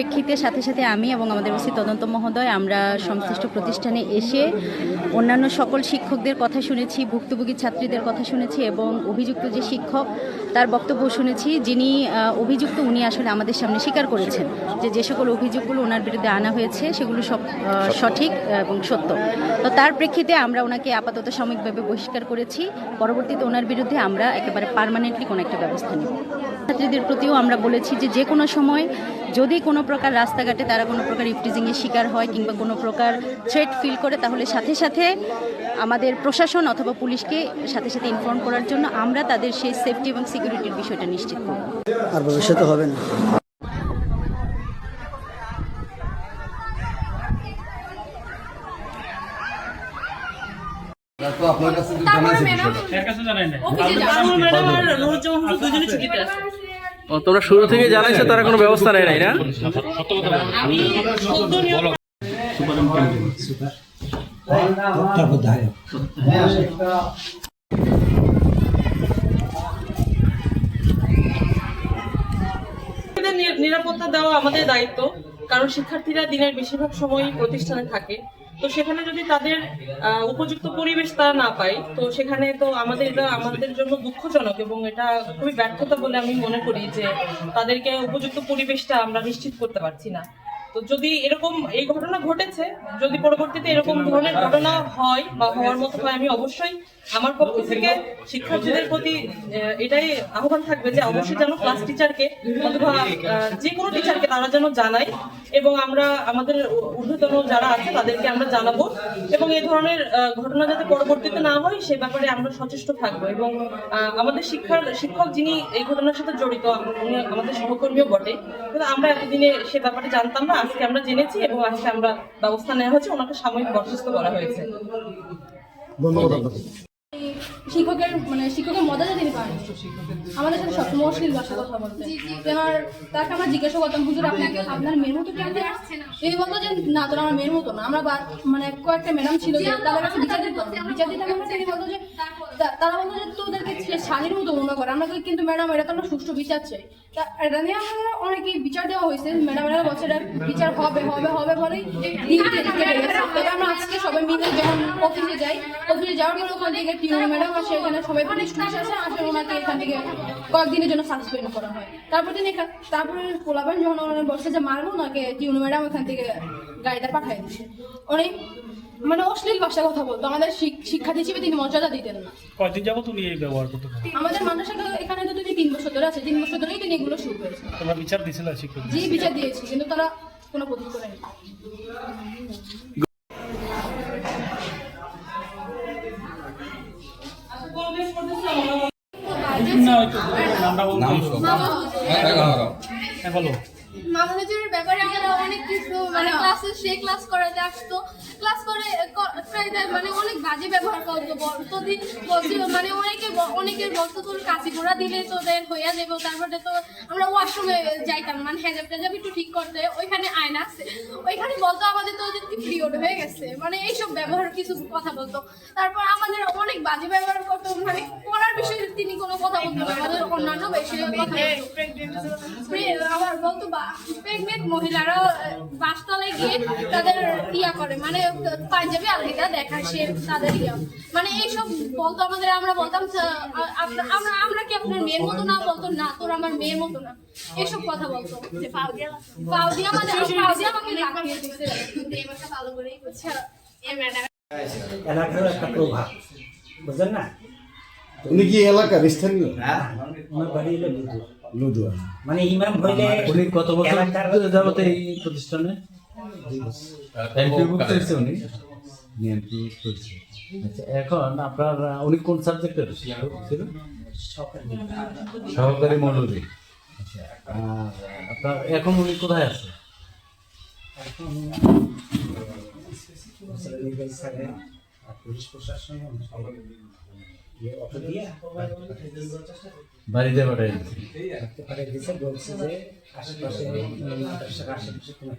প্রেক্ষিতে সাথে সাথে আমি এবং আমাদের ওসি তদন্ত মহোদয় আমরা সংশ্লিষ্ট প্রতিষ্ঠানে এসে অন্যান্য সকল শিক্ষকদের কথা শুনেছি, ভুক্তভোগী ছাত্রীদের কথা শুনেছি এবং অভিযুক্ত যে শিক্ষক তার বক্তব্য শুনেছি। যিনি অভিযুক্ত উনি আসলে আমাদের সামনে স্বীকার করেছেন যে সকল অভিযোগগুলো ওনার বিরুদ্ধে আনা হয়েছে সেগুলো সব সঠিক এবং সত্য। তো তার প্রেক্ষিতে আমরা ওনাকে আপাতত সাময়িকভাবে বহিষ্কার করেছি। পরবর্তীতে ওনার বিরুদ্ধে আমরা একেবারে পার্মানেন্টলি কোনো একটা ব্যবস্থা নেব। ছাত্রীদের প্রতিও আমরা বলেছি যে কোনো সময় যদি কোনো প্রকার রাস্তাঘাটে তারা কোনো প্রকার ইফটিজিংয়ের শিকার হয় কিংবা কোনো প্রকার থ্রেট ফিল করে তাহলে সাথে সাথে আমাদের প্রশাসন অথবা পুলিশকে সাথে সাথে ইনফর্ম করার জন্য আমরা তাদের সেই সেফটি এবং সিকিউরিটির বিষয়টা নিশ্চিত করব। আর ভবিষ্যতে হবে না। তোমরা শুরু থেকে জানাইছো তারা কোনো ব্যবস্থা নেয় নাই না? নিরাপত্তা দেওয়া আমাদের দায়িত্ব, কারণ শিক্ষার্থীরা দিনের বেশিরভাগ সময়ই প্রতিষ্ঠানে থাকে। তো সেখানে যদি তাদের উপযুক্ত পরিবেশ তারা না পায় তো সেখানে তো আমাদের জন্য দুঃখজনক এবং এটা খুবই ব্যর্থতা বলে আমি মনে করি যে তাদেরকে উপযুক্ত পরিবেশটা আমরা নিশ্চিত করতে পারছি না। তো যদি এরকম এই ঘটনা ঘটেছে, যদি পরবর্তীতে এরকম ধরনের ঘটনা হয় বা হওয়ার মতো হয়, আমি অবশ্যই আমার পক্ষ থেকে শিক্ষার্থীদের প্রতি এটাই আহ্বান থাকবে যে অবশ্যই যেন ক্লাস টিচারকে অথবা যে কোনো টিচারকে তারা যেন জানায় এবং আমরা আমাদের ঊর্ধ্বতন যারা আছে তাদেরকে আমরা জানাবো এবং এই ধরনের ঘটনা যাতে পরবর্তীতে না হয় সে ব্যাপারে আমরা সচেষ্ট থাকবো। এবং আমাদের শিক্ষক যিনি এই ঘটনার সাথে জড়িত উনি আমাদের সহকর্মীও বটে, কিন্তু আমরা এতদিনে সে ব্যাপারে জানতাম না, আজকে আমরা জেনেছি এবং আজকে আমরা ব্যবস্থা নেওয়া হয়েছে, ওনাকে সাময়িক বরখাস্ত করা হয়েছে। শিক্ষকের মজাটা তিনি পান আমাদের সাথে সবসময় অশ্লীল ভাষায় কথা বলতে। এবার তাকে আমরা জিজ্ঞাসা করতাম, হুজুর আপনার মেয়ের মতো কেন এই বলতো যে না তোর আমার মেয়ের মতো না। আমরা কয়েকটা ম্যাডাম ছিল যে তাদের কাছে বিচার দিতাম তিনি বলতো যে তারা বলতো যে তোদেরকে শালীর মতো মনে করে। আমরা কিন্তু ম্যাডাম এটা তো আমরা সুষ্ঠু বিচার চাই। তা এটা নিয়ে আমাদের অনেকে বিচার দেওয়া হয়েছে, ম্যাডামেরা বলছে এটা বিচার হবে হবে হবে বলেই তবে আমরা আজকে সবাই মিলে যখন অফিসে যাওয়ার পরে ওখান থেকে টিউনো ম্যাডাম আসে, এখানে সবাই পুলিশ আসে, ওনাকে এখান থেকে কয়েকদিনের জন্য সাসপেন্ড করা হয়। তারপরে পোলাবেন যখন ওনারা বলছে যে মারবো, ওনাকে টিউনো ম্যাডাম এখান থেকে গাড়িতে পাঠিয়ে দিচ্ছে। অনেক অশ্লীল ভাষায় কথা বলতো, আমাদের শিক্ষার্থী হিসেবে তিনি মর্যাদা দিতেন না। কয়দিন যাবো তুমি এই ব্যবহার করতে পারো? আমাদের মানুষের এখানে তো তিনি 3 বছর ধরে আছে, 3 বছর ধরেই তিনি এগুলো শুরু করেছে। তোমরা বিচার দিয়েছিলে শিক্ষক? জি বিচার দিয়েছি, কিন্তু তারা কোনো প্রতিক্রিয়া করেনি। মামলাজুর ব্যাপারে আমরা অনেক কিছু ক্লাসে সে ক্লাস করাতে আসতো, ক্লাস করে অনেক বাজে ব্যবহার করতো। অনেকের বলতো তোর কাশি ঘোড়া দিলে তোদের হইয়া যাবো। তারপরে তো আমরা ওয়াশরুমে যাইতাম হেজাব টেজাব একটু ঠিক করতে, ওইখানে আয়না আছে, ওইখানে বলতো আমাদের তো ওদের পিরিয়ড হয়ে গেছে, এইসব ব্যবহার কিছু কথা বলতো। তারপর আমাদের অনেক বাজে ব্যবহার করতো, পড়ার বিষয়ে তিনি কোনো কথা বলতো না, আমাদের অন্যান্য বিষয়ে কথা বলতো। আবার বলতো প্রেগনেন্ট মহিলারা বাসতলায় গিয়ে তাদের করে পাঞ্জাবি আলহিদা দেখা সে তাদের এইসব বলতো আমাদের। আমরা বলতাম আমরা কি আপনার মেয়ের মতো না, বলতো না তোর আমার মেয়ের মতো না, এসব কথা বলতো। এলাকার একটা প্রভাব বুঝলেন না? উনি কি এলাকার স্থানীয়? আমার বাড়ি হলো লুদুয়া। ইমাম হইলে উনি কত বছর যাবত এই প্রতিষ্ঠানে আচ্ছা, এখন আপনার উনি কোন সাবজেক্টের ছিল? সহকারী মৌলভী। আচ্ছা, আপনার এখন উনি কোথায় আছে? পুলিশ প্রশাসন বাড়িতে পাঠাই দিচ্ছে, বলছে যে আশেপাশে কোনো